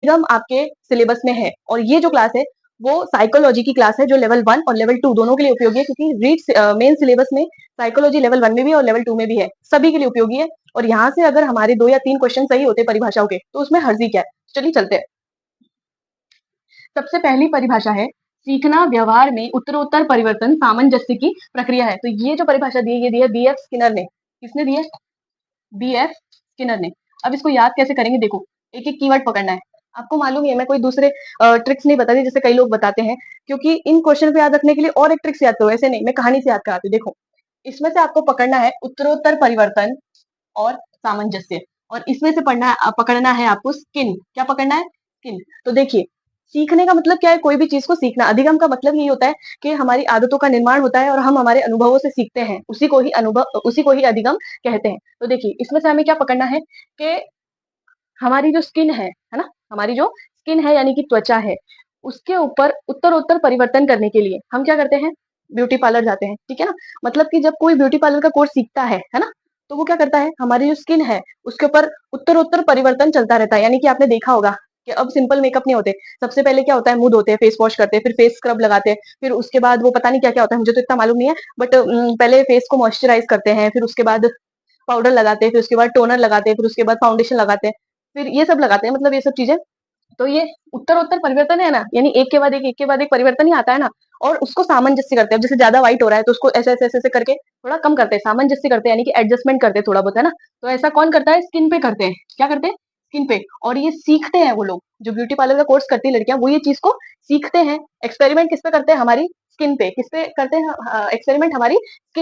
अधिगम आपके सिलेबस में है। और ये जो क्लास है वो साइकोलॉजी की क्लास है जो लेवल 1 और लेवल 2 दोनों के लिए उपयोगी है, क्योंकि रीड मेन सिलेबस में साइकोलॉजी लेवल 1 में भी और लेवल 2 में भी है, सभी के लिए उपयोगी है। और यहाँ से अगर हमारे 2 या 3 क्वेश्चन सही होते परिभाषाओं के तो उसमें हर्जी क्या है। चलिए चलते हैं। सबसे पहली परिभाषा है सीखना व्यवहार में उत्तरोत्तर परिवर्तन सामंजस्य की प्रक्रिया है। तो ये जो परिभाषा दी है ये दी है बी एफ स्किनर ने। किसने दी है? बी एफ स्किनर ने। अब इसको याद कैसे करेंगे, देखो एक एक कीवर्ड पकड़ना है। आपको मालूम ही है, मैं कोई दूसरे ट्रिक्स नहीं बताती जैसे कई लोग बताते हैं, क्योंकि इन क्वेश्चन को याद रखने के लिए और एक ट्रिक्स याद करो, ऐसे नहीं, मैं कहानी से याद कराती हूँ। देखो इसमें से आपको पकड़ना है उत्तरोत्तर परिवर्तन और सामंजस्य, और इसमें से पकड़ना है आपको स्किन। क्या पकड़ना है? स्किन। तो देखिए सीखने का मतलब क्या है? कोई भी चीज को सीखना। अधिगम का मतलब यही होता है कि हमारी आदतों का निर्माण होता है और हम हमारे अनुभवों से सीखते हैं, उसी को ही अधिगम कहते हैं। तो देखिए इसमें से हमें क्या पकड़ना है कि हमारी जो स्किन है ना, हमारी जो स्किन है यानी कि त्वचा है, उसके ऊपर उत्तरोत्तर परिवर्तन करने के लिए हम क्या करते हैं? ब्यूटी पार्लर जाते हैं, ठीक है ना। मतलब कि जब कोई ब्यूटी पार्लर का कोर्स सीखता है ना, तो वो क्या करता है, हमारी जो स्किन है उसके ऊपर उत्तरोत्तर परिवर्तन चलता रहता है। यानी कि आपने देखा होगा कि अब सिंपल मेकअप नहीं होते, सबसे पहले क्या होता है, मुंह धोते हैं, फेस वॉश करते हैं, फिर फेस स्क्रब लगाते हैं, फिर उसके बाद वो पता नहीं क्या क्या होता है, मुझे तो इतना मालूम नहीं है, बट पहले फेस को मॉइस्चराइज करते हैं, फिर उसके बाद पाउडर लगाते हैं, फिर उसके बाद टोनर लगाते हैं, फिर उसके बाद फाउंडेशन लगाते हैं, फिर ये सब लगाते हैं, मतलब ये सब चीजें। तो ये उत्तरोत्तर परिवर्तन है ना, यानी एक के बाद एक परिवर्तन ही आता है ना। और उसको सामंजस्य करते हैं। जैसे ज्यादा व्हाइट हो रहा है तो उसको ऐसे ऐसे ऐसे ऐसे करके थोड़ा कम करते हैं, सामंजस्य करते हैं, यानी कि एडजस्टमेंट करते हैं थोड़ा बहुत, है ना। तो ऐसा कौन करता है? स्किन पे करते हैं। क्या करते हैं? स्किन पे। और ये सीखते हैं वो लोग जो ब्यूटी पार्लर का कोर्स करती है लड़कियां, वो ये चीज को सीखते हैं। एक्सपेरिमेंट किस पे करते हैं? हमारी स्किन पे। किस पे करते हैं एक्सपेरिमेंट? हमारी स्किन